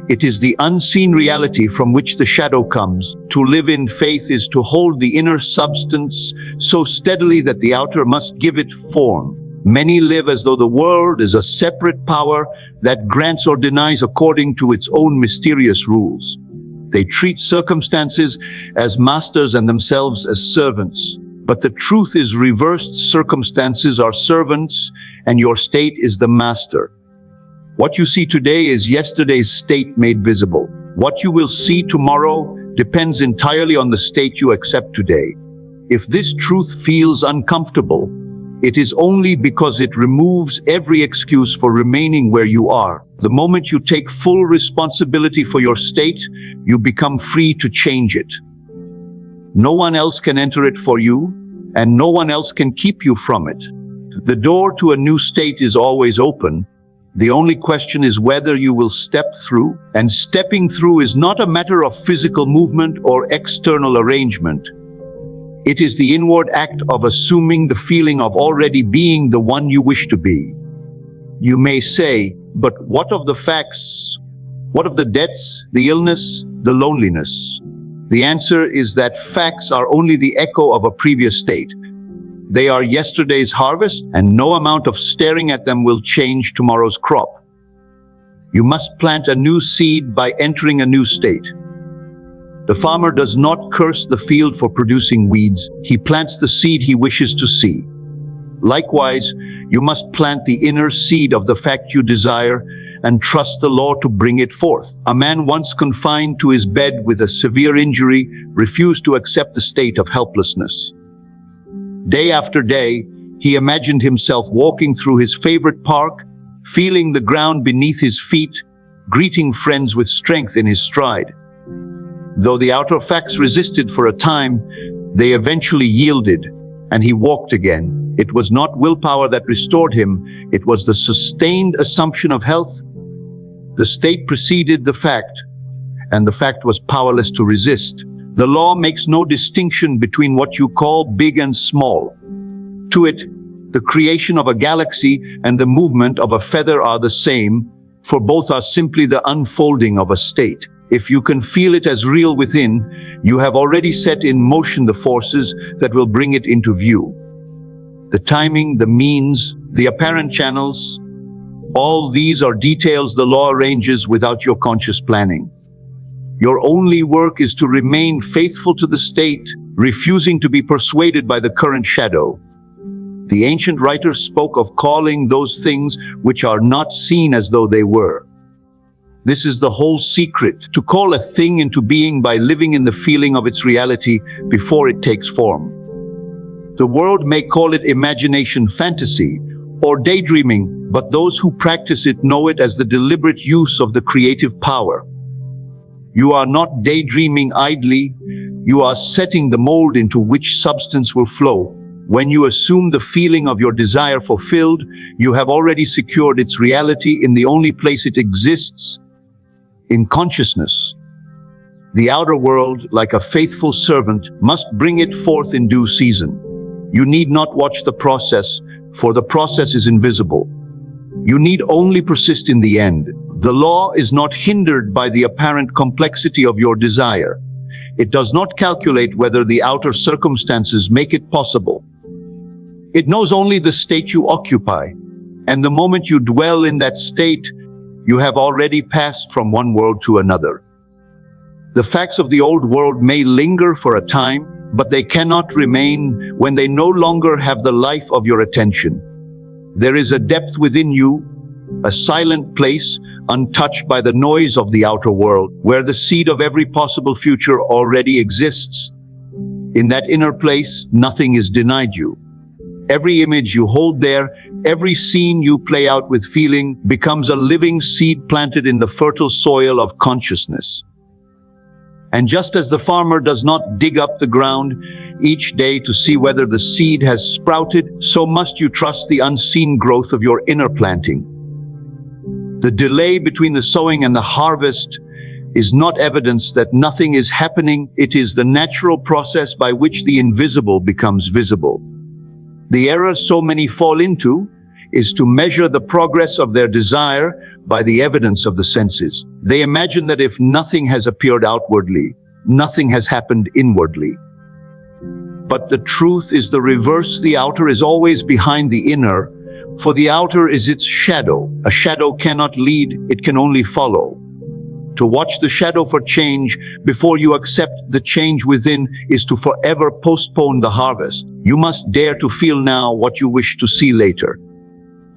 It is the unseen reality from which the shadow comes. To live in faith is to hold the inner substance so steadily that the outer must give it form. Many live as though the world is a separate power that grants or denies according to its own mysterious rules. They treat circumstances as masters and themselves as servants. But the truth is reversed. Circumstances are servants, and your state is the master. What you see today is yesterday's state made visible. What you will see tomorrow depends entirely on the state you accept today. If this truth feels uncomfortable, it is only because it removes every excuse for remaining where you are. The moment you take full responsibility for your state, you become free to change it. No one else can enter it for you, and no one else can keep you from it. The door to a new state is always open. The only question is whether you will step through, and stepping through is not a matter of physical movement or external arrangement. It is the inward act of assuming the feeling of already being the one you wish to be. You may say, but what of the facts? What of the debts, the illness, the loneliness? The answer is that facts are only the echo of a previous state. They are yesterday's harvest, and no amount of staring at them will change tomorrow's crop. You must plant a new seed by entering a new state. The farmer does not curse the field for producing weeds. He plants the seed he wishes to see. Likewise, you must plant the inner seed of the fact you desire and trust the law to bring it forth. A man once confined to his bed with a severe injury refused to accept the state of helplessness. Day after day, he imagined himself walking through his favorite park, feeling the ground beneath his feet, greeting friends with strength in his stride. Though the outer facts resisted for a time, they eventually yielded, and he walked again. It was not willpower that restored him, it was the sustained assumption of health. The state preceded the fact, and the fact was powerless to resist. The law makes no distinction between what you call big and small. To it, the creation of a galaxy and the movement of a feather are the same, for both are simply the unfolding of a state. If you can feel it as real within, you have already set in motion the forces that will bring it into view. The timing, the means, the apparent channels, all these are details the law arranges without your conscious planning. Your only work is to remain faithful to the state, refusing to be persuaded by the current shadow. The ancient writers spoke of calling those things which are not seen as though they were. This is the whole secret, to call a thing into being by living in the feeling of its reality before it takes form. The world may call it imagination, fantasy, or daydreaming, but those who practice it know it as the deliberate use of the creative power. You are not daydreaming idly, you are setting the mold into which substance will flow. When you assume the feeling of your desire fulfilled, you have already secured its reality in the only place it exists, in consciousness. The outer world, like a faithful servant, must bring it forth in due season. You need not watch the process, for the process is invisible. You need only persist in the end. The law is not hindered by the apparent complexity of your desire. It does not calculate whether the outer circumstances make it possible. It knows only the state you occupy, and the moment you dwell in that state, you have already passed from one world to another. The facts of the old world may linger for a time, but they cannot remain when they no longer have the life of your attention. There is a depth within you, a silent place, untouched by the noise of the outer world, where the seed of every possible future already exists. In that inner place, nothing is denied you. Every image you hold there, every scene you play out with feeling, becomes a living seed planted in the fertile soil of consciousness. And just as the farmer does not dig up the ground each day to see whether the seed has sprouted, so must you trust the unseen growth of your inner planting. The delay between the sowing and the harvest is not evidence that nothing is happening. It is the natural process by which the invisible becomes visible. The error so many fall into is to measure the progress of their desire by the evidence of the senses. They imagine that if nothing has appeared outwardly, nothing has happened inwardly. But the truth is the reverse. The outer is always behind the inner, for the outer is its shadow. A shadow cannot lead, it can only follow. To watch the shadow for change before you accept the change within is to forever postpone the harvest. You must dare to feel now what you wish to see later.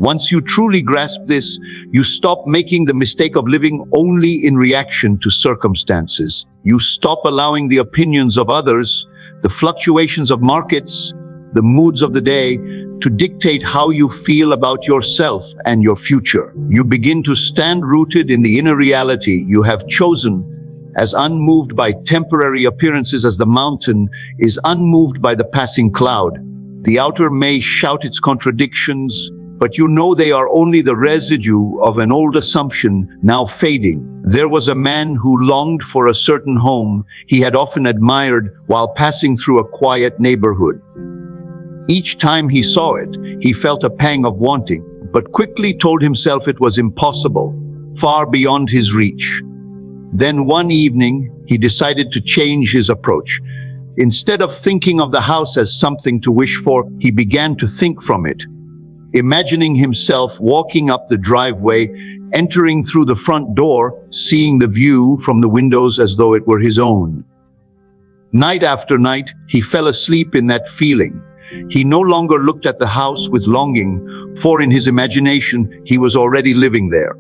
Once you truly grasp this, you stop making the mistake of living only in reaction to circumstances. You stop allowing the opinions of others, the fluctuations of markets, the moods of the day, to dictate how you feel about yourself and your future. You begin to stand rooted in the inner reality you have chosen, as unmoved by temporary appearances as the mountain is unmoved by the passing cloud. The outer may shout its contradictions, but you know they are only the residue of an old assumption now fading. There was a man who longed for a certain home he had often admired while passing through a quiet neighborhood. Each time he saw it, he felt a pang of wanting, but quickly told himself it was impossible, far beyond his reach. Then one evening, he decided to change his approach. Instead of thinking of the house as something to wish for, he began to think from it. Imagining himself walking up the driveway, entering through the front door, seeing the view from the windows as though it were his own. Night after night, he fell asleep in that feeling. He no longer looked at the house with longing, for in his imagination, he was already living there.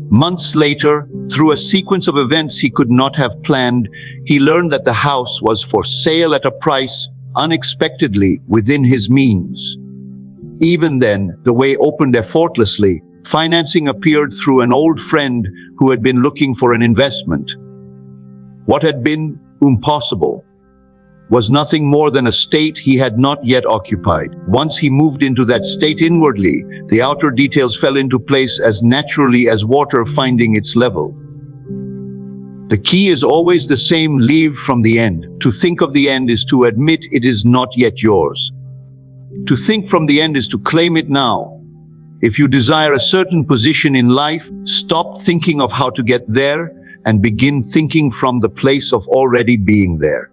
Months later, through a sequence of events he could not have planned, he learned that the house was for sale at a price unexpectedly within his means. Even then, the way opened effortlessly. Financing appeared through an old friend who had been looking for an investment. What had been impossible was nothing more than a state he had not yet occupied. Once he moved into that state inwardly, the outer details fell into place as naturally as water finding its level. The key is always the same: leave from the end. To think of the end is to admit it is not yet yours. To think from the end is to claim it now. If you desire a certain position in life, stop thinking of how to get there and begin thinking from the place of already being there.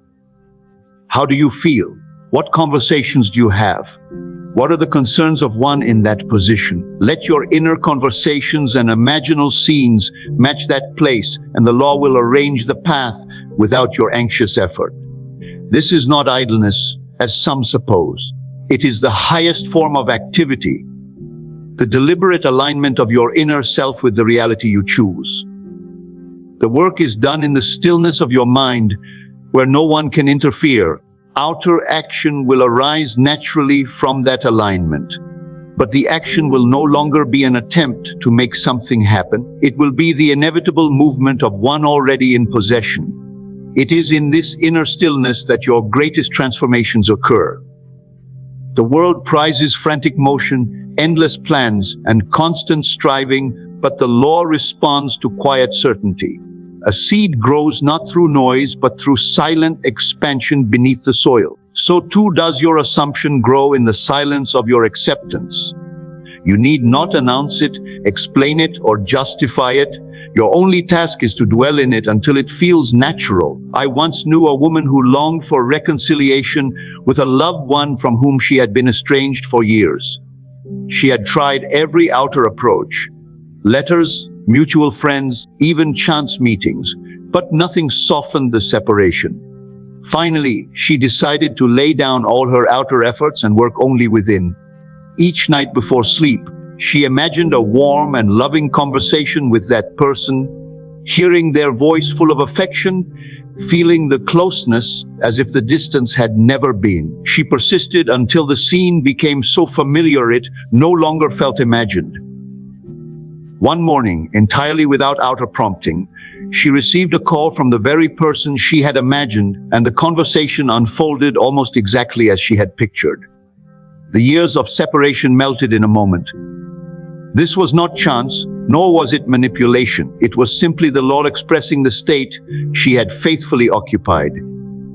How do you feel? What conversations do you have? What are the concerns of one in that position? Let your inner conversations and imaginal scenes match that place, and the law will arrange the path without your anxious effort. This is not idleness, as some suppose. It is the highest form of activity, the deliberate alignment of your inner self with the reality you choose. The work is done in the stillness of your mind, where no one can interfere. Outer action will arise naturally from that alignment. But the action will no longer be an attempt to make something happen. It will be the inevitable movement of one already in possession. It is in this inner stillness that your greatest transformations occur. The world prizes frantic motion, endless plans, and constant striving, but the law responds to quiet certainty. A seed grows not through noise, but through silent expansion beneath the soil. So too does your assumption grow in the silence of your acceptance. You need not announce it, explain it, or justify it. Your only task is to dwell in it until it feels natural. I once knew a woman who longed for reconciliation with a loved one from whom she had been estranged for years. She had tried every outer approach: letters, mutual friends, even chance meetings, but nothing softened the separation. Finally, she decided to lay down all her outer efforts and work only within. Each night before sleep, she imagined a warm and loving conversation with that person, hearing their voice full of affection, feeling the closeness as if the distance had never been. She persisted until the scene became so familiar it no longer felt imagined. One morning, entirely without outer prompting, she received a call from the very person she had imagined, and the conversation unfolded almost exactly as she had pictured. The years of separation melted in a moment. This was not chance, nor was it manipulation. It was simply the law expressing the state she had faithfully occupied.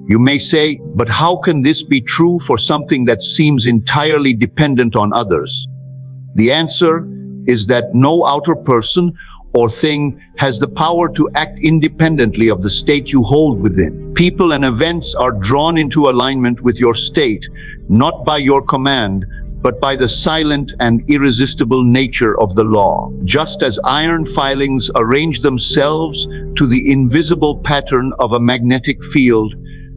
You may say, but how can this be true for something that seems entirely dependent on others? The answer is that no outer person or thing has the power to act independently of the state you hold within. People and events are drawn into alignment with your state, not by your command, but by the silent and irresistible nature of the law. Just as iron filings arrange themselves to the invisible pattern of a magnetic field,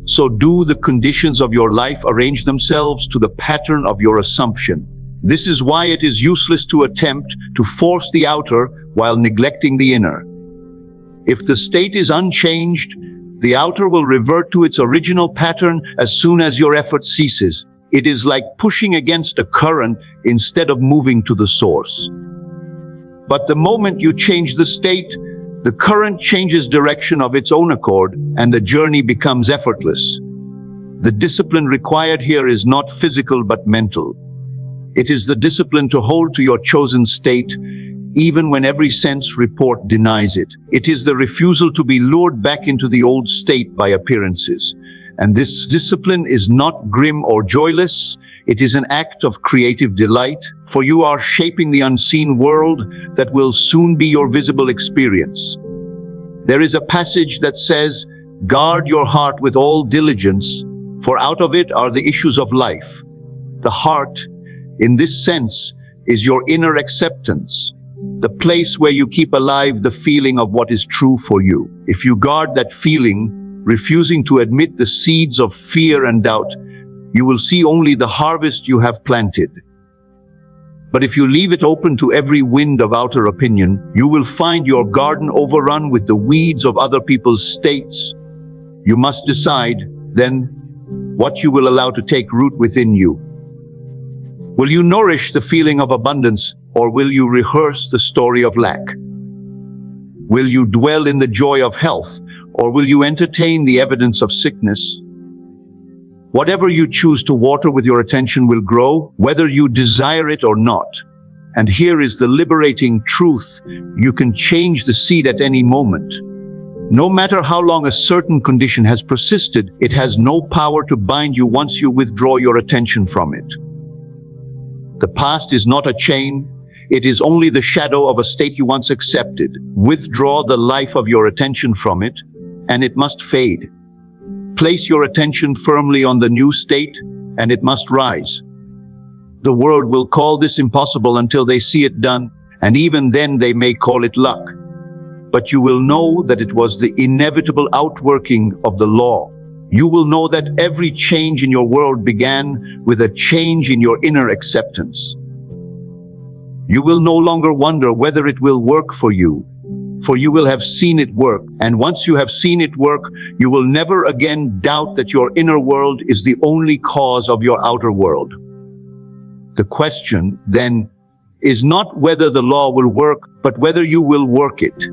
so do the conditions of your life arrange themselves to the pattern of your assumption. This is why it is useless to attempt to force the outer while neglecting the inner. If the state is unchanged, the outer will revert to its original pattern as soon as your effort ceases. It is like pushing against a current instead of moving to the source. But the moment you change the state, the current changes direction of its own accord, and the journey becomes effortless. The discipline required here is not physical but mental. It is the discipline to hold to your chosen state, even when every sense report denies it. It is the refusal to be lured back into the old state by appearances. And this discipline is not grim or joyless. It is an act of creative delight, for you are shaping the unseen world that will soon be your visible experience. There is a passage that says, "Guard your heart with all diligence, for out of it are the issues of life." The heart, in this sense, is your inner acceptance, the place where you keep alive the feeling of what is true for you. If you guard that feeling, refusing to admit the seeds of fear and doubt, you will see only the harvest you have planted. But if you leave it open to every wind of outer opinion, you will find your garden overrun with the weeds of other people's states. You must decide, then, what you will allow to take root within you. Will you nourish the feeling of abundance, or will you rehearse the story of lack? Will you dwell in the joy of health, or will you entertain the evidence of sickness? Whatever you choose to water with your attention will grow, whether you desire it or not. And here is the liberating truth: you can change the seed at any moment. No matter how long a certain condition has persisted, it has no power to bind you once you withdraw your attention from it. The past is not a chain, it is only the shadow of a state you once accepted. Withdraw the life of your attention from it, and it must fade. Place your attention firmly on the new state, and it must rise. The world will call this impossible until they see it done, and even then they may call it luck. But you will know that it was the inevitable outworking of the law. You will know that every change in your world began with a change in your inner acceptance. You will no longer wonder whether it will work for you will have seen it work, and once you have seen it work, you will never again doubt that your inner world is the only cause of your outer world. The question, then, is not whether the law will work, but whether you will work it.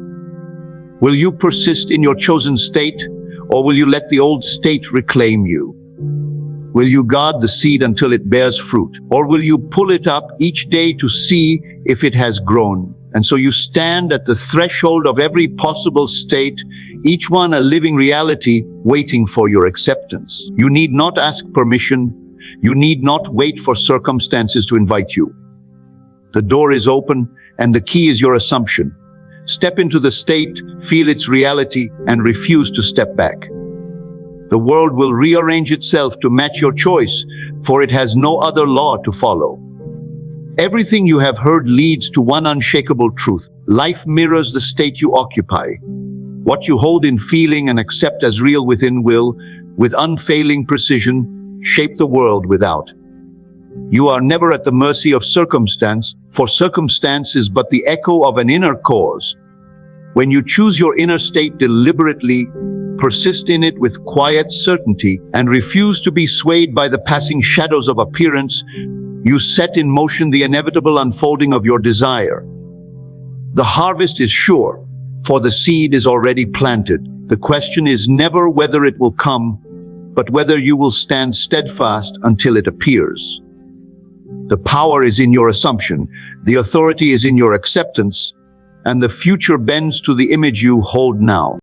Will you persist in your chosen state, or will you let the old state reclaim you? Will you guard the seed until it bears fruit, or will you pull it up each day to see if it has grown? And so you stand at the threshold of every possible state, each one a living reality waiting for your acceptance. You need not ask permission. You need not wait for circumstances to invite you. The door is open, and the key is your assumption. Step into the state, feel its reality, and refuse to step back. The world will rearrange itself to match your choice, for it has no other law to follow. Everything you have heard leads to one unshakable truth. Life mirrors the state you occupy. What you hold in feeling and accept as real within will, with unfailing precision, shape the world without. You are never at the mercy of circumstance, for circumstance is but the echo of an inner cause. When you choose your inner state deliberately, persist in it with quiet certainty, and refuse to be swayed by the passing shadows of appearance, you set in motion the inevitable unfolding of your desire. The harvest is sure, for the seed is already planted. The question is never whether it will come, but whether you will stand steadfast until it appears. The power is in your assumption, the authority is in your acceptance, and the future bends to the image you hold now.